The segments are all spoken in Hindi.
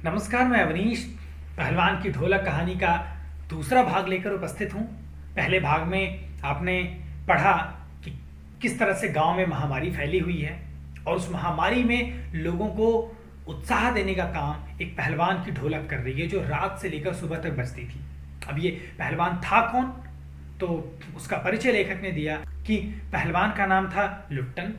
नमस्कार, मैं अवनीश पहलवान की ढोलक कहानी का दूसरा भाग लेकर उपस्थित हूँ। पहले भाग में आपने पढ़ा कि किस तरह से गांव में महामारी फैली हुई है और उस महामारी में लोगों को उत्साह देने का काम एक पहलवान की ढोलक कर रही है जो रात से लेकर सुबह तक बजती थी। अब ये पहलवान था कौन? तो उसका परिचय लेखक ने दिया कि पहलवान का नाम था लुट्टन।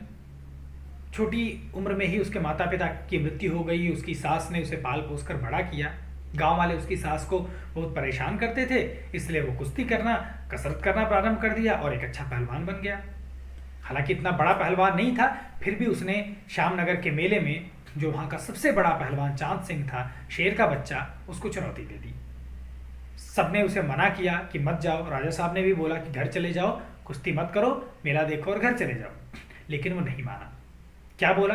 छोटी उम्र में ही उसके माता पिता की मृत्यु हो गई। उसकी सास ने उसे पाल पोस कर बड़ा किया। गांव वाले उसकी सास को बहुत परेशान करते थे, इसलिए वो कुश्ती करना, कसरत करना प्रारंभ कर दिया और एक अच्छा पहलवान बन गया। हालांकि इतना बड़ा पहलवान नहीं था, फिर भी उसने श्यामनगर के मेले में जो वहाँ का सबसे बड़ा पहलवान चांद सिंह था, शेर का बच्चा, उसको चुनौती दे दी। सबने उसे मना किया कि मत जाओ। राजा साहब ने भी बोला कि घर चले जाओ, कुश्ती मत करो, मेला देखो और घर चले जाओ, लेकिन वो नहीं माना। क्या बोला?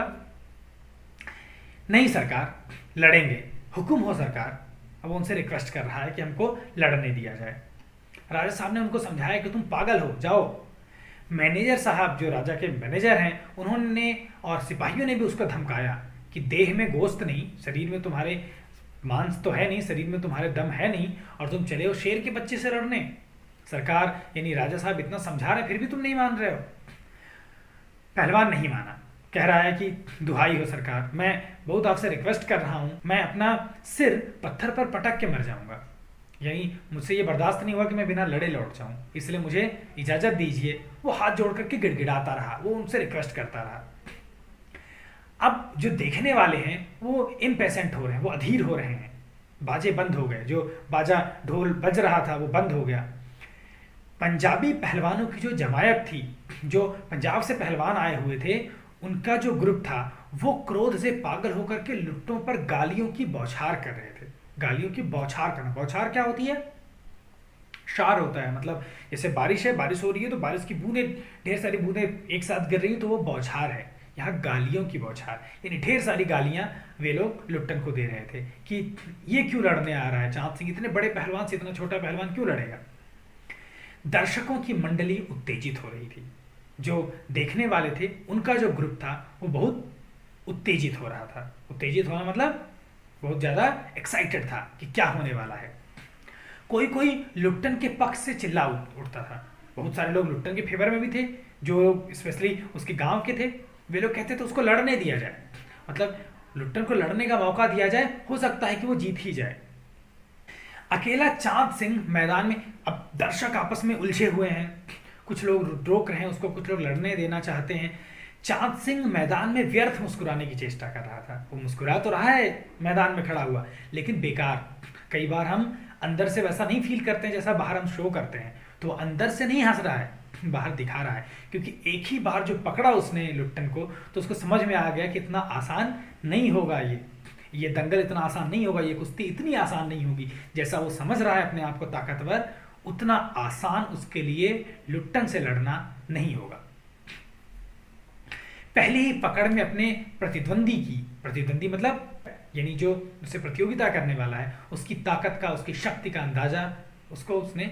नहीं सरकार, लड़ेंगे, हुक्म हो सरकार। अब वो उनसे रिक्वेस्ट कर रहा है कि हमको लड़ने दिया जाए। राजा साहब ने उनको समझाया कि तुम पागल हो, जाओ। मैनेजर साहब, जो राजा के मैनेजर हैं, उन्होंने और सिपाहियों ने भी उसको धमकाया कि देह में गोश्त नहीं, शरीर में तुम्हारे मांस तो है नहीं, शरीर में तुम्हारे दम है नहीं, और तुम चले हो शेर के बच्चे से लड़ने। सरकार यानी राजा साहब इतना समझा रहे, फिर भी तुम नहीं मान रहे हो। पहलवान नहीं माना, कह रहा है कि दुहाई हो सरकार, मैं बहुत आपसे रिक्वेस्ट कर रहा हूँ, मैं अपना सिर पत्थर पर पटक के मर जाऊंगा। यानी मुझसे ये बर्दाश्त नहीं हुआ कि मैं बिना लड़े लौट जाऊं, इसलिए मुझे इजाजत दीजिए। वो हाथ जोड़ करके गिड़गिड़ाता रहा, वो उनसे रिक्वेस्ट करता रहा। अब जो देखने वाले हैं वो इम्पेशेंट हो रहे हैं, वो अधीर हो रहे हैं। बाजे बंद हो गए, जो बाजा ढोल बज रहा था वो बंद हो गया। पंजाबी पहलवानों की जो जमायत थी, जो पंजाब से पहलवान आए हुए थे, उनका जो ग्रुप था वो क्रोध से पागल होकर के लुट्टों पर गालियों की बौछार कर रहे थे। गालियों की बौछार करना, बौछार क्या होती है? शार होता है, मतलब जैसे बारिश है, बारिश हो रही है तो बारिश की बूंदें, ढेर सारी बूंदें एक साथ गिर रही है तो वो बौछार है। यहाँ गालियों की बौछार, यानी ढेर सारी गालियां वे लोग लुट्टन को दे रहे थे कि ये क्यों लड़ने आ रहा है चांद सिंह, इतने बड़े पहलवान से इतना छोटा पहलवान क्यों लड़ेगा। दर्शकों की मंडली उत्तेजित हो रही थी। जो देखने वाले थे उनका जो ग्रुप था वो बहुत उत्तेजित हो रहा था। उत्तेजित होना मतलब बहुत ज्यादा एक्साइटेड था कि क्या होने वाला है। कोई कोई लुट्टन के पक्ष से चिल्ला उठता था। बहुत सारे लोग लुट्टन के फेवर में भी थे, जो लोग स्पेशली उसके गांव के थे, वे लोग कहते थे उसको लड़ने दिया जाए, मतलब लुट्टन को लड़ने का मौका दिया जाए, हो सकता है कि वो जीत ही जाए। अकेला चांद सिंह मैदान में, अब दर्शक आपस में उलझे हुए हैं, कुछ लोग रोक रहे हैं उसको, कुछ लोग लड़ने देना चाहते हैं। चांद सिंह मैदान में व्यर्थ मुस्कुराने की चेष्टा कर रहा था। वो मुस्कुरा तो रहा है मैदान में खड़ा हुआ, लेकिन बेकार। कई बार हम अंदर से वैसा नहीं फील करते हैं जैसा बाहर हम शो करते हैं, तो अंदर से नहीं हंस रहा है, बाहर दिखा रहा है। क्योंकि एक ही बार जो पकड़ा उसने लुट्टन को, तो उसको समझ में आ गया कि इतना आसान नहीं होगा, ये दंगल इतना आसान नहीं होगा, ये कुश्ती इतनी आसान नहीं होगी। जैसा वो समझ रहा है अपने आप को ताकतवर, उतना आसान उसके लिए लुट्टन से लड़ना नहीं होगा। पहले ही पकड़ में अपने प्रतिद्वंदी मतलब यानी जो उससे प्रतियोगिता करने वाला है, उसकी ताकत का, उसकी शक्ति का अंदाजा उसको उसने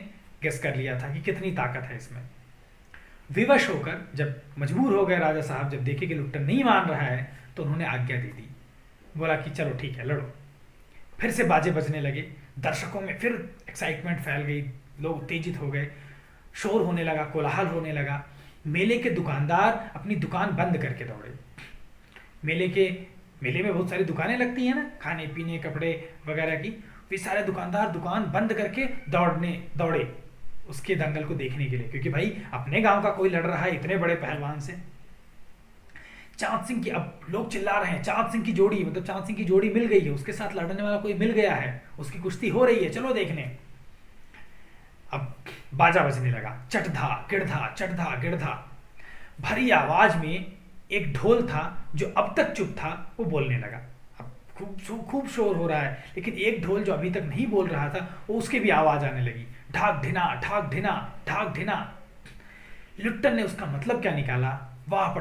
गेस कर लिया था कि कितनी ताकत है इसमें। विवश होकर जब मजबूर हो गए राजा साहब, जब देखे कि लुट्टन नहीं मान रहा है, तो उन्होंने आज्ञा दे दी। बोला कि चलो ठीक है, लड़ो। फिर से बाजे बजने लगे, दर्शकों में फिर एक्साइटमेंट फैल गई, लोग उत्तेजित हो गए, शोर होने लगा, कोलाहल होने लगा। मेले के दुकानदार अपनी दुकान बंद करके दौड़े। मेले में बहुत सारी दुकानें लगती हैं ना, खाने पीने, कपड़े वगैरह की। वे सारे दुकानदार दुकान बंद करके दौड़े उसके दंगल को देखने के लिए, क्योंकि भाई अपने गांव का कोई लड़ रहा है इतने बड़े पहलवान से। चांद सिंह की, अब लोग चिल्ला रहे हैं, चांद सिंह की जोड़ी, मतलब चांद सिंह की जोड़ी मिल गई है, उसके साथ लड़ने वाला कोई मिल गया है, उसकी कुश्ती हो रही है, चलो देखने। अब बाजा बजने लगा, चटधा गिड़धा। भरी आवाज में एक ढोल था जो अब तक चुप था, वो बोलने लगा। अब खूब शोर हो रहा है, लेकिन एक ढोल जो अभी तक नहीं बोल रहा था, वो उसके भी आवाज आने लगी, ढाक ढिना। लुट्टन ने उसका मतलब क्या निकाला? वाह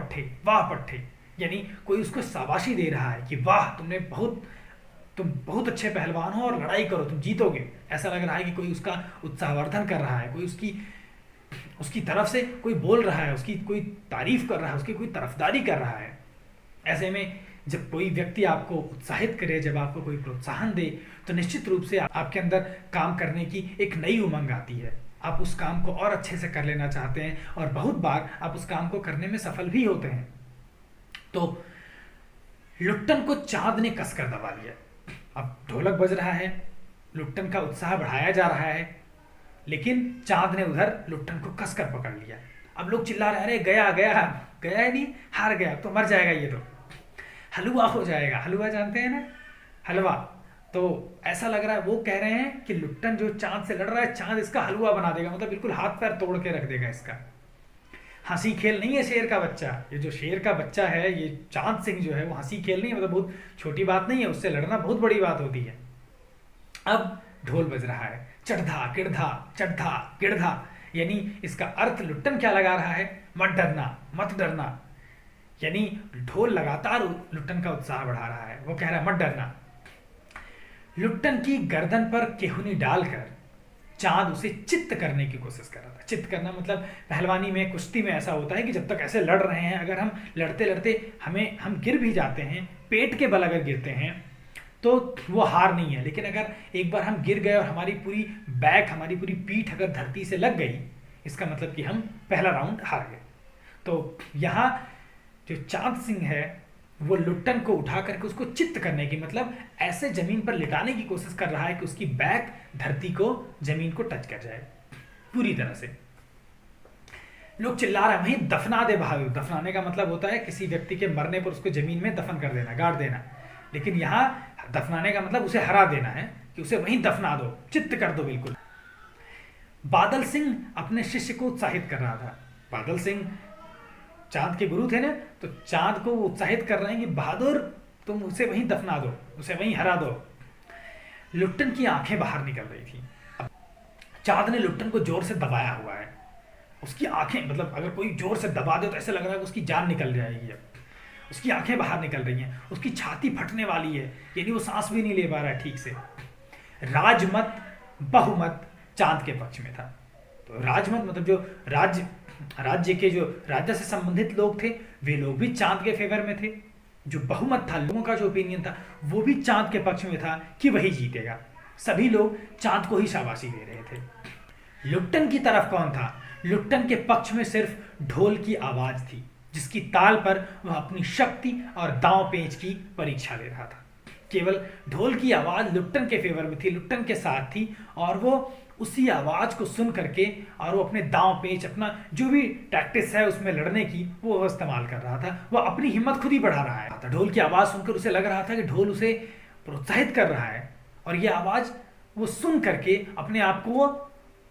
पट्टे, यानी कोई उसको शाबाशी दे रहा है कि वाह, तुम बहुत अच्छे पहलवान हो और लड़ाई करो, तुम जीतोगे। ऐसा लग रहा है कि कोई उसका उत्साहवर्धन कर रहा है, कोई उसकी तरफ से कोई बोल रहा है, उसकी कोई तारीफ कर रहा है, उसकी कोई तरफदारी कर रहा है। ऐसे में जब कोई व्यक्ति आपको उत्साहित करे, जब आपको कोई प्रोत्साहन दे, तो निश्चित रूप से आपके अंदर काम करने की एक नई उमंग आती है। आप उस काम को और अच्छे से कर लेना चाहते हैं और बहुत बार आप उस काम को करने में सफल भी होते हैं। तो लुट्टन को चांद ने कसकर दबा लिया। अब ढोलक बज रहा है, लुट्टन का उत्साह बढ़ाया जा रहा है, लेकिन चांद ने उधर लुट्टन को कसकर पकड़ लिया। अब लोग चिल्ला रहे, अरे गया गया गया ही नहीं, हार गया तो मर जाएगा, ये तो हलवा हो जाएगा। हलवा जानते हैं ना, हलवा। तो ऐसा लग रहा है, वो कह रहे हैं कि लुट्टन जो चांद से लड़ रहा है, चांद इसका हलवा बना देगा, मतलब बिल्कुल हाथ पैर तोड़ के रख देगा इसका। हंसी खेल नहीं है शेर का बच्चा, ये जो शेर का बच्चा है, ये चांद सिंह जो है, वो हंसी खेल नहीं है, मतलब बहुत छोटी बात नहीं है, उससे लड़ना बहुत बड़ी बात होती है। अब ढोल बज रहा है, चढ़धा किड़धा चढ़धा किड़धा, यानी इसका अर्थ लुट्टन क्या लगा रहा है, मत डरना मत डरना। यानी ढोल लगातार लुट्टन का उत्साह बढ़ा रहा है। वो कह रहा है मत डरना। लुट्टन की गर्दन पर केहुनी डालकर चांद उसे चित्त करने की कोशिश कर रहा था। चित्त करना मतलब पहलवानी में, कुश्ती में ऐसा होता है कि जब तक ऐसे लड़ रहे हैं, अगर हम लड़ते लड़ते हम गिर भी जाते हैं, पेट के बल अगर गिरते हैं तो वो हार नहीं है। लेकिन अगर एक बार हम गिर गए और हमारी पूरी बैक, हमारी पूरी पीठ अगर धरती से लग गई, इसका मतलब कि हम पहला राउंड हार गए। तो यहाँ जो चांद सिंह है वो लुट्टन को उठा करके उसको चित्त करने की, मतलब ऐसे जमीन पर लिटाने की कोशिश कर रहा है कि उसकी बैक धरती को, जमीन को टच कर जाए पूरी तरह से। लोग चिल्ला रहे हैं, वहीं दफना दे भाई। दफनाने का मतलब होता है किसी व्यक्ति के मरने पर उसको जमीन में दफन कर देना, गाड़ देना। लेकिन यहाँ दफनाने का मतलब उसे हरा देना है, कि उसे वहीं दफना दो, चित्त कर दो बिल्कुल। बादल सिंह अपने शिष्य को उत्साहित कर रहा था। बादल सिंह चांद के गुरु थे ना, तो चांद को उत्साहित कर रहे हैं कि बहादुर तुम उसे वहीं दफना दो, उसे वहीं हरा दो। लुट्टन की आंखें बाहर निकल रही थी। अब चांद ने लुट्टन को जोर से दबाया हुआ है। उसकी आंखें, मतलब अगर कोई जोर से दबा दे तो ऐसा लग रहा है कि उसकी जान निकल जाएगी। अब उसकी आंखें बाहर निकल रही हैं, उसकी छाती फटने वाली है, यानी वो सांस भी नहीं ले पा रहा है ठीक से। राजमत बहुमत चांद के पक्ष में था। तो राजमत मतलब जो राज्य के जो राज्य से संबंधित लोग थे, वे लोग भी चांद के फेवर में थे। जो बहुमत था, लोगों का जो ओपिनियन था, वो भी चांद के पक्ष में था कि वही जीतेगा। सभी लोग चांद को ही शाबाशी दे रहे थे। लुट्टन की तरफ कौन था? लुट्टन के पक्ष में सिर्फ ढोल की आवाज थी, जिसकी ताल पर वह अपनी शक्ति और दांव पेंच की परीक्षा ले रहा था। केवल ढोल की आवाज लुट्टन के फेवर में थी, लुट्टन के साथ थी, और वो उसी आवाज को सुन करके और वो अपने दांव पेंच, अपना जो भी टैक्टिस है उसमें लड़ने की, वो इस्तेमाल कर रहा था। वो अपनी हिम्मत खुद ही बढ़ा रहा है। ढोल की आवाज सुनकर उसे लग रहा था कि ढोल उसे प्रोत्साहित कर रहा है, और ये आवाज वो सुन करके अपने आप को वो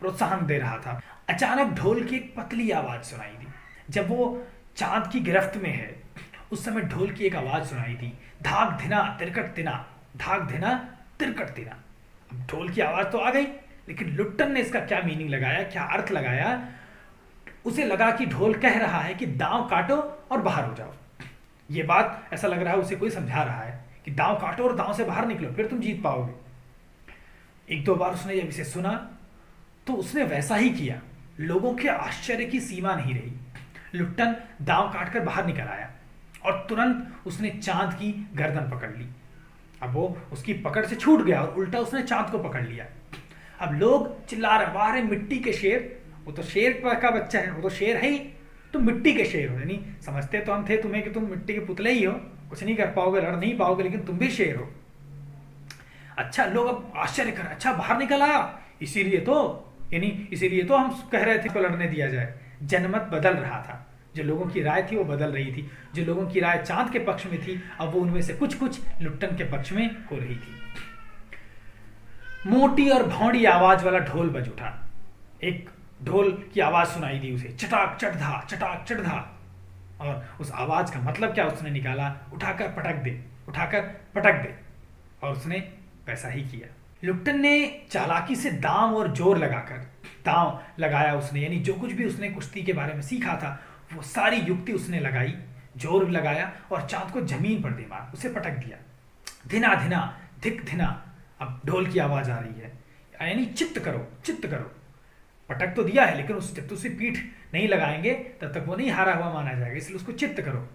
प्रोत्साहन दे रहा था। अचानक ढोल की एक पतली आवाज सुनाई दी। जब वो चांद की गिरफ्त में है, उस समय ढोल की एक आवाज सुनाई दी, धाक धिना तिरकट तिना, धाक धिना तिरकट तिना। अब ढोल की आवाज तो आ गई, लेकिन लुट्टन ने इसका क्या मीनिंग लगाया, क्या अर्थ लगाया? उसे लगा कि ढोल कह रहा है कि दांव काटो और बाहर हो जाओ। ये बात ऐसा लग रहा है उसे कोई समझा रहा है कि दांव काटो और दांव से बाहर निकलो, फिर तुम जीत पाओगे। एक दो बार उसने जब इसे सुना तो उसने वैसा ही किया। लोगों के आश्चर्य की सीमा नहीं रही। लुट्टन दांव काटकर बाहर निकल आया और तुरंत उसने चांद की गर्दन पकड़ ली। अब वो उसकी पकड़ से छूट गया और उल्टा उसने चांद को पकड़ लिया। अब लोग चिल्ला रहे, वाह रे मिट्टी के शेर, वो तो शेर का बच्चा है, वो तो शेर है ही, तुम मिट्टी के शेर हो। यानी समझते तो हम थे तुम्हें कि तुम मिट्टी के पुतले ही हो, कुछ नहीं कर पाओगे, लड़ नहीं पाओगे, लेकिन तुम भी शेर हो। अच्छा, लोग अब आश्चर्य कर, अच्छा बाहर निकल आया, इसीलिए तो हम कह रहे थे को लड़ने दिया जाए। जनमत बदल रहा था। जो लोगों की राय थी वो बदल रही थी। जो लोगों की राय चांद के पक्ष में थी, अब वो उनमें से कुछ लुट्टन के पक्ष में हो रही थी। मोटी और भौंडी आवाज वाला ढोल बज उठा। एक ढोल की आवाज सुनाई दी उसे, चटाक चढ़धा चटाक चढ़धा। और उस आवाज का मतलब क्या उसने निकाला, उठाकर पटक दे, उठाकर पटक दे। और उसने वैसा ही किया। लुट्टन ने चालाकी से दांव और जोर लगाया उसने, यानी जो कुछ भी उसने कुश्ती के बारे में सीखा था वो सारी युक्ति उसने लगाई, जोर लगाया और चांद को जमीन पर दे मार, उसे पटक दिया। धिना धिना धिक धिना। अब ढोल की आवाज आ रही है, यानी चित्त करो चित्त करो। पटक तो दिया है, लेकिन जब तक उसे पीठ नहीं लगाएंगे तब तक वो नहीं हारा हुआ माना जाएगा, इसलिए उसको चित्त करो।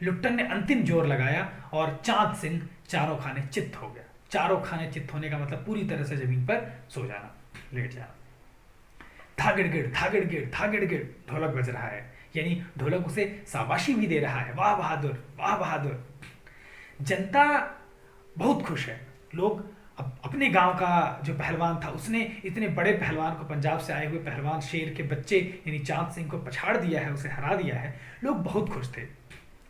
लुट्टन ने अंतिम जोर लगाया और चांद सिंह चारों खाने चित्त हो गया। चारों खाने चित्त होने का मतलब पूरी तरह से जमीन पर सो जाना, लेट जाना। थागिड़ गिड़ थागिड़ गिड़ थागिड़ गिड़ ढोलक बज रहा है, यानी ढोलक उसे शाबाशी भी दे रहा है, वाह बहादुर वाह बहादुर। जनता बहुत खुश है। लोग अपने गांव का जो पहलवान था, उसने इतने बड़े पहलवान को, पंजाब से आए हुए पहलवान शेर के बच्चे यानी चांद सिंह को पछाड़ दिया है, उसे हरा दिया है। लोग बहुत खुश थे।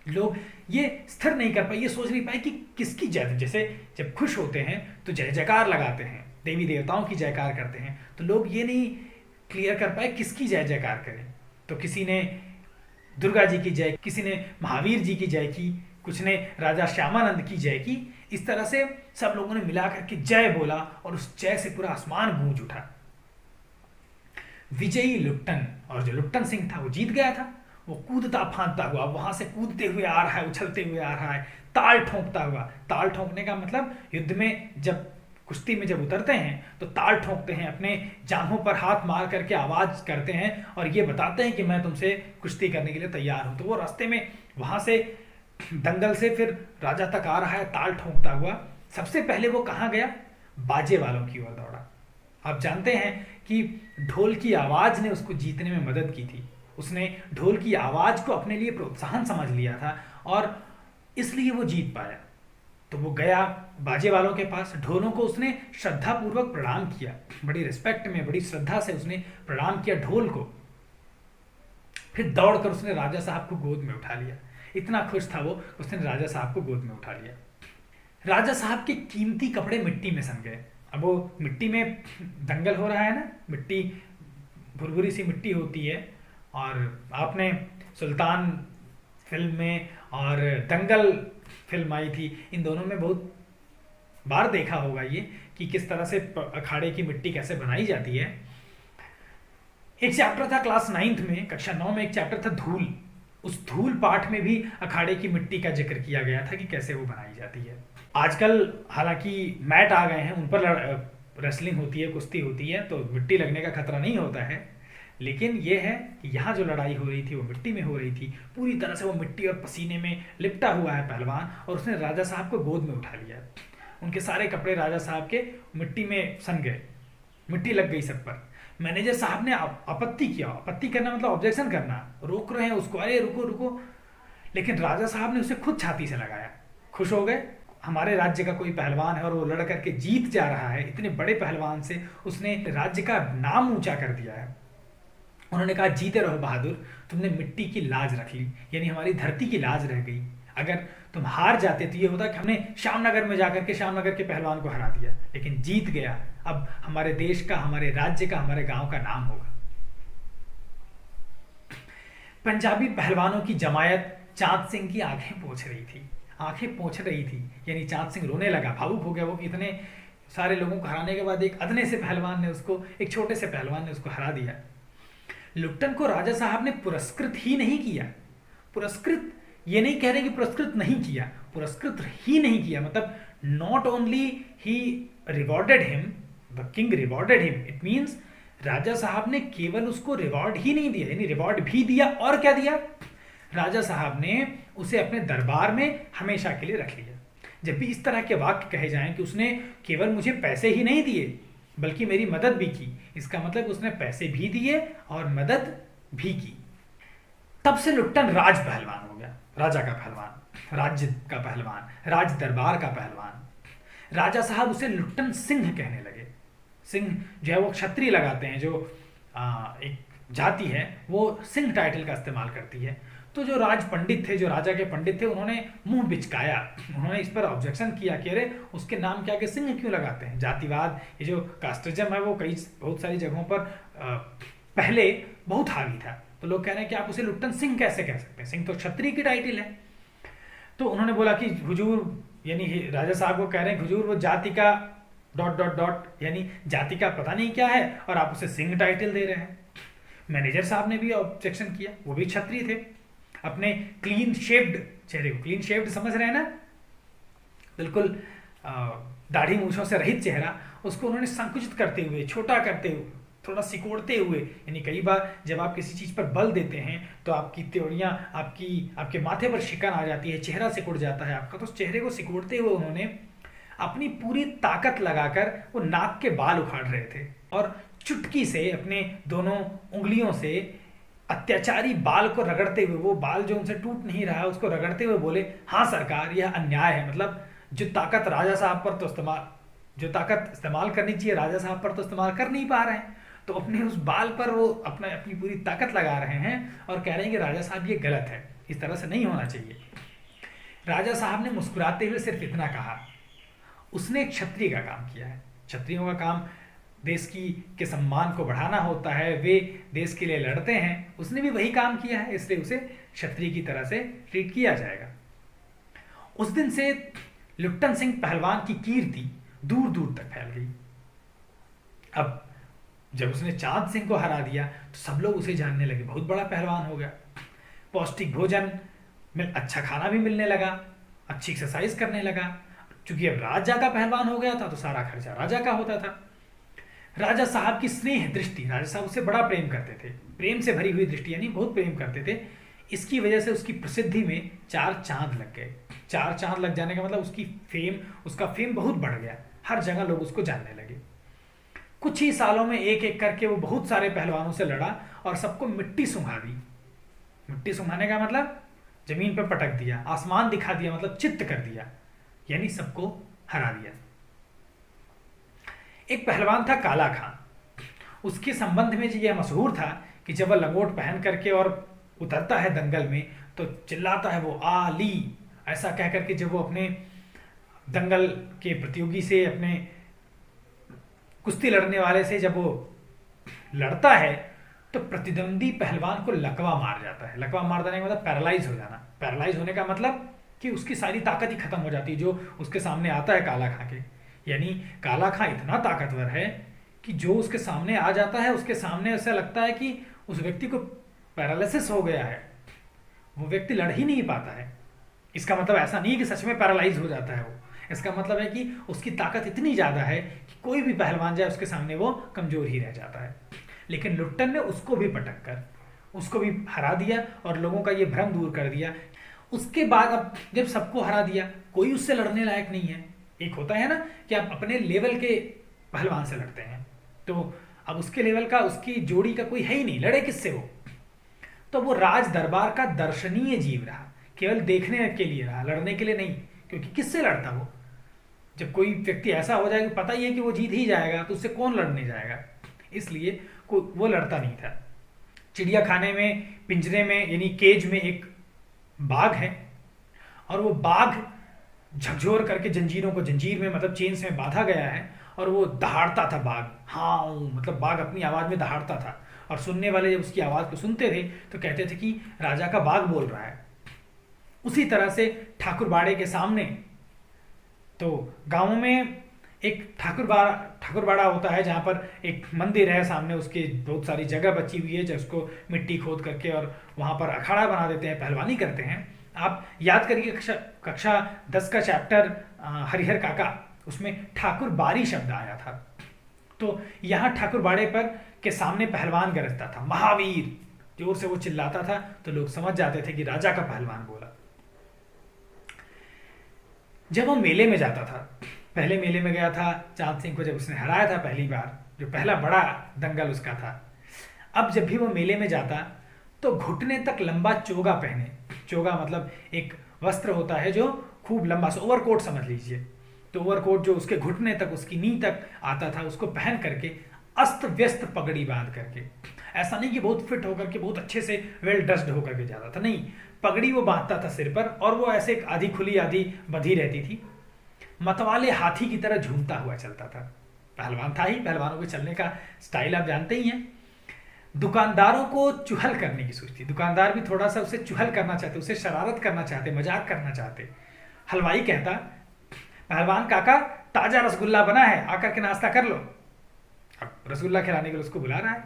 लोग ये स्थिर नहीं कर पाए, ये सोच नहीं पाए कि किसकी जय। जैसे जब खुश होते हैं तो जय जयकार लगाते हैं, देवी देवताओं की जयकार करते हैं, तो लोग ये नहीं क्लियर कर पाए किसकी जय जयकार करें। तो किसी ने दुर्गा जी की जय, किसी ने महावीर जी की जय की, कुछ ने राजा श्यामानंद की जय की। इस तरह से सब लोगों ने मिलाकर के जय बोला और उस जय से पूरा आसमान गूंज उठा। विजयी लुट्टन, और जो लुट्टन सिंह था वो जीत गया था। वो कूदता फांदता हुआ वहां से कूदते हुए आ रहा है, उछलते हुए आ रहा है, ताल ठोंकता हुआ। ताल ठोंकने का मतलब युद्ध में जब कुश्ती में जब उतरते हैं तो ताल ठोंकते हैं, अपने जांघों पर हाथ मार करके आवाज करते हैं और ये बताते हैं कि मैं तुमसे कुश्ती करने के लिए तैयार हूं। तो वो रास्ते में वहां से दंगल से फिर राजा तक आ रहा है ताल ठोंकता हुआ। सबसे पहले वो कहाँ गया? बाजे वालों की ओर दौड़ा। आप जानते हैं कि ढोल की आवाज ने उसको जीतने में मदद की थी। उसने ढोल की आवाज को अपने लिए प्रोत्साहन समझ लिया था और इसलिए वो जीत पाया। तो वो गया बाजे वालों के पास, ढोलों को उसने श्रद्धा पूर्वक प्रणाम किया, बड़ी रिस्पेक्ट में, बड़ी श्रद्धा से उसने प्रणाम किया ढोल को। फिर दौड़कर उसने राजा साहब को गोद में उठा लिया। इतना खुश था वो, उसने राजा साहब को गोद में उठा लिया। राजा साहब के कीमती कपड़े मिट्टी में सन गए। अब वो मिट्टी में दंगल हो रहा है ना, मिट्टी भुरभुरी सी मिट्टी होती है। और आपने सुल्तान फिल्म में और दंगल फिल्म आई थी, इन दोनों में बहुत बार देखा होगा ये कि किस तरह से अखाड़े की मिट्टी कैसे बनाई जाती है। एक चैप्टर था क्लास 9th में, कक्षा 9 में एक चैप्टर था धूल। उस धूल पाठ में भी अखाड़े की मिट्टी का जिक्र किया गया था कि कैसे वो बनाई जाती है। आजकल हालांकि मैट आ गए हैं, उन पर रेसलिंग होती है, कुश्ती होती है, तो मिट्टी लगने का खतरा नहीं होता है। लेकिन ये है कि यहाँ जो लड़ाई हो रही थी वो मिट्टी में हो रही थी। पूरी तरह से वो मिट्टी और पसीने में लिपटा हुआ है पहलवान, और उसने राजा साहब को गोद में उठा लिया। उनके सारे कपड़े राजा साहब के मिट्टी में सन गए, मिट्टी लग गई सब पर। मैनेजर साहब ने आपत्ति किया। आपत्ति करना मतलब ऑब्जेक्शन करना, रोक रहे हैं उसको, अरे रुको रुको। लेकिन राजा साहब ने उसे खुद छाती से लगाया। खुश हो गए, हमारे राज्य का कोई पहलवान है और वो लड़ करके जीत जा रहा है। इतने बड़े पहलवान से उसने राज्य का नाम ऊंचा कर दिया है। उन्होंने कहा, जीते रहो बहादुर, तुमने मिट्टी की लाज रख ली, यानी हमारी धरती की लाज रह गई। अगर तुम हार जाते तो ये होता कि हमने श्यामनगर में जाकर के श्यामनगर के पहलवान को हरा दिया, लेकिन जीत गया। अब हमारे देश का, हमारे राज्य का, हमारे गांव का नाम होगा। पंजाबी पहलवानों की जमायत चांद सिंह की आंखें पोंछ रही थी, आंखें पोंछ रही थी, यानी चांद सिंह रोने लगा, भावुक हो गया। वो इतने सारे लोगों को हराने के बाद एक अदने से पहलवान ने उसको, एक छोटे से पहलवान ने उसको हरा दिया। लुट्टन को राजा साहब ने पुरस्कृत ही नहीं किया। पुरस्कृत ये नहीं कह रहे कि पुरस्कृत नहीं किया, पुरस्कृत ही नहीं किया। मतलब not only he rewarded him, the king rewarded him, it means राजा साहब ने केवल उसको रिवॉर्ड ही नहीं दिया, यानी रिवॉर्ड भी दिया। और क्या दिया? राजा साहब ने उसे अपने दरबार में हमेशा के लिए रख लिया। जब भी इस तरह के वाक्य कहे जाएं कि उसने केवल मुझे पैसे ही नहीं दिए बल्कि मेरी मदद भी की, इसका मतलब उसने पैसे भी दिए और मदद भी की। तब से लुट्टन राज पहलवान हो गया, राजा का पहलवान, राज्य का पहलवान, राज दरबार का पहलवान। राजा साहब उसे लुट्टन सिंह कहने लगे। सिंह जो है वो क्षत्रिय लगाते हैं, जो एक जाति है वो सिंह टाइटल का इस्तेमाल करती है। तो जो राज पंडित थे, जो राजा के पंडित थे, उन्होंने मुंह बिचकाया, उन्होंने इस पर ऑब्जेक्शन किया कि अरे उसके नाम के आगे सिंह क्यों लगाते हैं। जातिवाद, ये जो कास्टिज्म है वो बहुत सारी जगहों पर पहले बहुत हावी था। तो लोग कह रहे हैं कि आप उसे लुट्टन सिंह कैसे कह सकते हैं, सिंह तो क्षत्रिय की टाइटल है। तो उन्होंने बोला कि हुजूर, यानी राजा साहब को कह रहे हैं हुजूर वो जाति का ... यानी जाति का पता नहीं क्या है और आप उसे सिंह टाइटल दे रहे हैं। मैनेजर साहब ने भी ऑब्जेक्शन किया, वो भी क्षत्रिय थे। अपने क्लीन शेव्ड चेहरे को, क्लीन शेव्ड समझ रहे हैं ना, बिल्कुल दाढ़ी मूछों से रहित चेहरा, उसको उन्होंने संकुचित करते हुए, छोटा करते हुए, थोड़ा सिकोड़ते हुए, यानी कई बार जब आप किसी चीज़ पर बल देते हैं तो आपकी त्योड़ियाँ, आपके माथे पर शिकन आ जाती है, चेहरा सिकुड़ जाता है आपका, तो उस चेहरे को सिकोड़ते हुए उन्होंने अपनी पूरी ताकत लगाकर वो नाक के बाल उखाड़ रहे थे और चुटकी से अपने दोनों उंगलियों से अत्याचारी बाल को रगड़ते हुए, वो बाल जो उनसे टूट नहीं रहा है उसको रगड़ते हुए बोले, हाँ सरकार यह अन्याय है, मतलब जो ताकत राजा साहब पर तो इस्तेमाल जो ताकत इस्तेमाल करनी चाहिए राजा साहब पर तो इस्तेमाल कर नहीं पा रहे हैं, तो अपने उस बाल पर वो अपनी पूरी ताकत लगा रहे हैं और कह रहे हैं कि राजा साहब ये गलत है, इस तरह से नहीं होना चाहिए। राजा साहब ने मुस्कुराते हुए सिर्फ इतना कहा, उसने एक क्षत्रिय का काम किया है। क्षत्रियों का काम देश के सम्मान को बढ़ाना होता है, वे देश के लिए लड़ते हैं, उसने भी वही काम किया है, इसलिए उसे क्षत्रिय की तरह से ट्रीट किया जाएगा। उस दिन से लिप्टन सिंह पहलवान की कीर्ति दूर दूर तक फैल गई। अब जब उसने चांद सिंह को हरा दिया तो सब लोग उसे जानने लगे, बहुत बड़ा पहलवान हो गया, पौष्टिक भोजन में अच्छा खाना भी मिलने लगा, अच्छी एक्सरसाइज करने लगा। क्योंकि अब राजा का पहलवान हो गया था तो सारा खर्चा राजा का होता था। राजा साहब की स्नेह दृष्टि, राजा साहब उससे बड़ा प्रेम करते थे, प्रेम से भरी हुई दृष्टि, यानी बहुत प्रेम करते थे। इसकी वजह से उसकी प्रसिद्धि में 4 चांद लग गए। 4 चांद लग जाने का मतलब उसका फेम बहुत बढ़ गया, हर जगह लोग उसको जानने लगे। कुछ ही सालों में एक एक करके वो बहुत सारे पहलवानों से लड़ा और सबको मिट्टी सुंघा दी। मिट्टी सुंघाने का मतलब जमीन पर पटक दिया, आसमान दिखा दिया, मतलब चित्त कर दिया, यानी सबको हरा दिया। एक पहलवान था काला खां, उसके संबंध में यह मशहूर था कि जब वह लंगोट पहन करके और उतरता है दंगल में तो चिल्लाता है वो आली, ऐसा कह करके जब वो अपने दंगल के प्रतियोगी से, अपने कुश्ती लड़ने वाले से जब वो लड़ता है तो प्रतिद्वंदी पहलवान को लकवा मार जाता है। लकवा मार देने का मतलब पैरालाइज हो जाना। पैरालाइज होने का मतलब कि उसकी सारी ताकत ही खत्म हो जाती है जो उसके सामने आता है काला खां के। यानी काला खां इतना ताकतवर है कि जो उसके सामने आ जाता है, उसके सामने ऐसा लगता है कि उस व्यक्ति को पैरालिसिस हो गया है, वो व्यक्ति लड़ ही नहीं पाता है। इसका मतलब ऐसा नहीं है कि सच में पैरालाइज हो जाता है वो, इसका मतलब है कि उसकी ताकत इतनी ज़्यादा है कि कोई भी पहलवान जाए उसके सामने वो कमज़ोर ही रह जाता है। लेकिन लिप्टन ने उसको भी पटक कर उसको भी हरा दिया और लोगों का ये भ्रम दूर कर दिया। उसके बाद अब जब सबको हरा दिया, कोई उससे लड़ने लायक नहीं है। एक होता है ना कि आप अपने लेवल के पहलवान से लड़ते हैं, तो अब उसके लेवल का, उसकी जोड़ी का कोई है ही नहीं, लड़े किससे वो। तो वो राज दरबार का दर्शनीय जीव रहा, केवल देखने के लिए रहा, लड़ने के लिए नहीं। क्योंकि किससे लड़ता वो, जब कोई व्यक्ति ऐसा हो जाएगा, पता ही है कि वो जीत ही जाएगा, तो उससे कौन लड़ने जाएगा। इसलिए वो लड़ता नहीं था। चिड़िया खाने में, पिंजरे में, यानी केज में एक बाघ है और वो बाघ झकझोर करके जंजीरों को, जंजीर में मतलब चेन्स में बांधा गया है, और वो दहाड़ता था बाघ, हाँ मतलब बाघ अपनी आवाज में दहाड़ता था। और सुनने वाले जब उसकी आवाज को सुनते थे तो कहते थे कि राजा का बाघ बोल रहा है। उसी तरह से ठाकुरबाड़े के सामने, तो गांवों में एक ठाकुरबाड़ा होता है जहाँ पर एक मंदिर है, सामने उसके बहुत सारी जगह बची हुई है जिसको मिट्टी खोद करके और वहाँ पर अखाड़ा बना देते हैं, पहलवानी करते हैं। आप याद करिए कक्षा 10 का चैप्टर हरिहर काका, उसमें ठाकुरबाड़ी शब्द आया था। तो यहाँ ठाकुरबाड़े पर के सामने पहलवान गरजता था, महावीर जोर से वो चिल्लाता था, तो लोग समझ जाते थे कि राजा का पहलवान बोला। जब वो मेले में जाता था, पहले मेले में गया था चांद सिंह को जब उसने हराया था पहली बार, जो पहला बड़ा दंगल उसका था। अब जब भी वो मेले में जाता तो घुटने तक लंबा चोगा पहने, चोगा मतलब एक वस्त्र होता है जो खूब लंबा सा, ओवरकोट समझ लीजिए, तो ओवरकोट जो उसके घुटने तक, उसकी नी तक आता था, उसको पहन करके अस्त व्यस्त पगड़ी बांध करके, ऐसा नहीं कि बहुत फिट होकर के, बहुत अच्छे से वेल ड्रेस्ड होकर के जाता था, नहीं, पगड़ी वो बांधता था सिर पर और वो ऐसे एक आधी खुली आधी बंधी रहती थी। मतवाले हाथी की तरह झूमता हुआ चलता था। पहलवान था ही, पहलवानों के चलने का स्टाइल आप जानते ही हैं। दुकानदारों को चुहल करने की सोचती, दुकानदार भी थोड़ा सा उसे चुहल करना चाहते, उसे शरारत करना चाहते, मजाक करना चाहते। हलवाई कहता, पहलवान काका ताजा रसगुल्ला बना है, आकर के नाश्ता कर लो। अब रसगुल्ला खिलाने के लिए उसको बुला रहा है।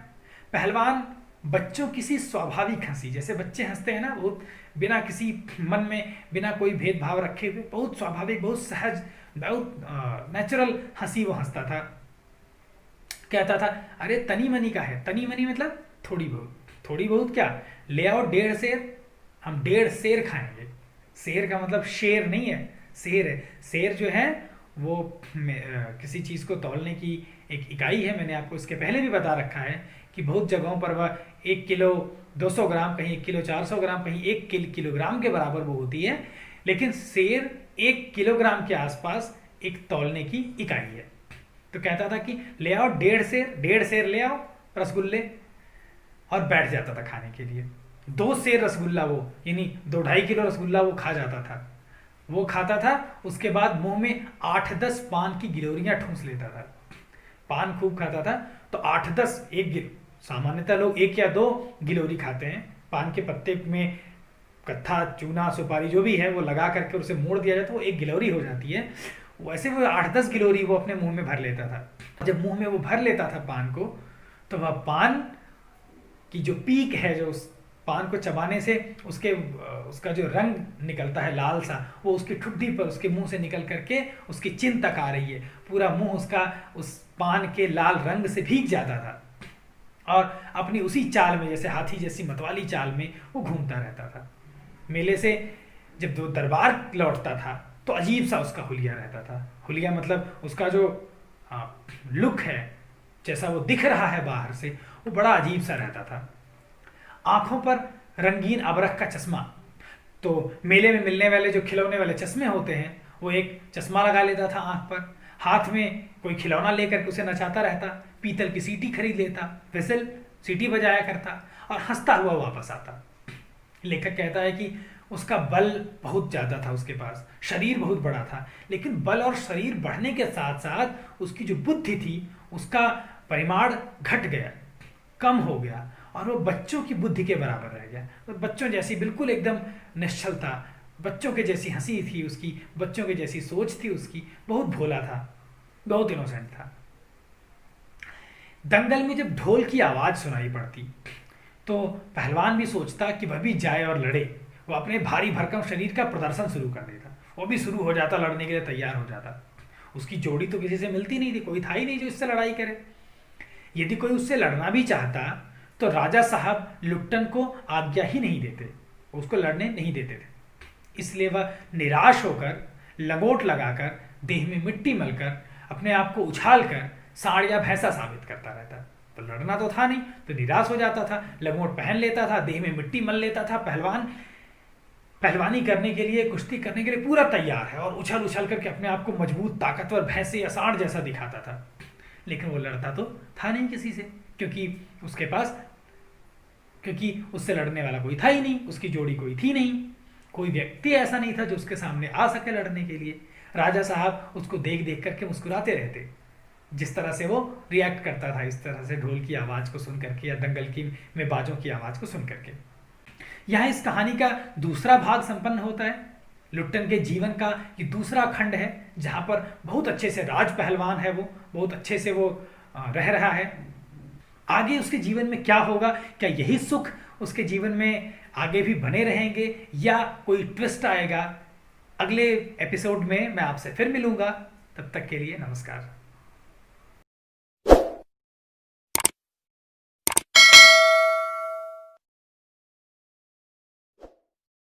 पहलवान बच्चों किसी स्वाभाविक हंसी, जैसे बच्चे हंसते हैं ना, वो बिना किसी मन में, बिना कोई भेदभाव रखे हुए, बहुत स्वाभाविक, बहुत सहज, बहुत नेचुरल हंसी वो हंसता था। कहता था अरे तनी मनी का है, तनी मनी मतलब थोड़ी बहुत, थोड़ी बहुत क्या, ले आओ 1.5 शेर, हम 1.5 शेर खाएंगे। शेर का मतलब शेर नहीं है, शेर है। शेर जो है वो किसी चीज़ को तौलने की एक इकाई है। मैंने आपको इसके पहले भी बता रखा है कि बहुत जगहों पर वह 1 किलो 200 ग्राम, कहीं 1 किलो 400 ग्राम, कहीं 1 किलोग्राम के बराबर वो होती है। लेकिन शेर 1 किलोग्राम के आसपास एक तौलने की इकाई है। तो कहता था कि ले आओ 1.5 शेर ले आओ रसगुल्ले, और बैठ जाता था खाने के लिए। 2 शेर रसगुल्ला वो, यानी 2-2.5 किलो रसगुल्ला वो खा जाता था। वो खाता था, उसके बाद मुंह में 8-10 पान की गिलोरियां ठूंस लेता था। पान खूब खाता था तो 8-10, सामान्यतः लोग 1 या 2 गिलोरी खाते हैं। पान के पत्ते में कत्था, चूना, सुपारी जो भी है वो लगा करके उसे मोड़ दिया जाता है, वो 1 गिलोरी हो जाती है। वैसे वो 8-10 गिलोरी वो अपने मुंह में भर लेता था। जब मुंह में वो भर लेता था पान को, तो वह पान की जो पीक है, जो उस पान को चबाने से उसका जो रंग निकलता है लाल सा, वो उसकी ठुड्डी पर, उसके मुंह से निकल करके उसकी चिन तक आ रही है। पूरा मुंह उसका उस पान के लाल रंग से भीग जाता था, और अपनी उसी चाल में, जैसे हाथी जैसी मतवाली चाल में वो घूमता रहता था। मेले से जब वो दरबार लौटता था तो अजीब सा उसका हुलिया रहता था। हुलिया मतलब उसका जो लुक है, जैसा वो दिख रहा है बाहर से, वो बड़ा अजीब सा रहता था। आंखों पर रंगीन अबरख का चश्मा, तो मेले में मिलने वाले जो खिलौने वाले चश्मे होते हैं, वो एक चश्मा लगा लेता था आंख पर। हाथ में कोई खिलौना लेकर के उसे नचाता रहता, पीतल की सीटी खरीद लेता, विसल सीटी बजाया करता और हंसता हुआ वापस आता। लेखक कहता है कि उसका बल बहुत ज़्यादा था, उसके पास शरीर बहुत बड़ा था, लेकिन बल और शरीर बढ़ने के साथ साथ उसकी जो बुद्धि थी उसका परिमाण घट गया, कम हो गया, और वो बच्चों की बुद्धि के बराबर रह गया। तो बच्चों जैसी बिल्कुल एकदम निश्चल था, बच्चों के जैसी हंसी थी उसकी, बच्चों के जैसी सोच थी उसकी, बहुत भोला था, बहुत इनोसेंट था। दंगल में जब ढोल की आवाज़ सुनाई पड़ती तो पहलवान भी सोचता कि वह भी जाए और लड़े। वो अपने भारी भरकम शरीर का प्रदर्शन शुरू कर देता, वो भी शुरू हो जाता, लड़ने के लिए तैयार हो जाता। उसकी जोड़ी तो किसी से मिलती नहीं थी, कोई था ही नहीं जो इससे लड़ाई करे। यदि कोई उससे लड़ना भी चाहता तो राजा साहब लुट्टन को आज्ञा ही नहीं देते, उसको लड़ने नहीं देते थे। इसलिए वह निराश होकर, लंगोट लगाकर, देह में मिट्टी मलकर, अपने आप को उछाल कर सांड या भैंसा साबित करता रहता। तो लड़ना तो था नहीं, तो निराश हो जाता था, लंगोट पहन लेता था, देह में मिट्टी मल लेता था। पहलवान पहलवानी करने के लिए, कुश्ती करने के लिए पूरा तैयार है, और उछल उछल करके अपने आप को मजबूत, ताकतवर भैंसे या सांड जैसा दिखाता था। लेकिन वो लड़ता तो था नहीं किसी से, क्योंकि उससे लड़ने वाला कोई था ही नहीं, उसकी जोड़ी कोई थी नहीं, कोई व्यक्ति ऐसा नहीं था जो उसके सामने आ सके लड़ने के लिए। राजा साहब उसको देख देख करके मुस्कुराते रहते, जिस तरह से वो रिएक्ट करता था, इस तरह से ढोल की आवाज़ को सुन करके या दंगल की में बाजों की आवाज़ को सुन करके। यहाँ इस कहानी का दूसरा भाग संपन्न होता है। लुट्टन के जीवन का ये दूसरा खंड है, जहाँ पर बहुत अच्छे से राज पहलवान है, वो बहुत अच्छे से वो रह रहा है। आगे उसके जीवन में क्या होगा, क्या यही सुख उसके जीवन में आगे भी बने रहेंगे या कोई ट्विस्ट आएगा, अगले एपिसोड में मैं आपसे फिर मिलूंगा। तब तक के लिए नमस्कार।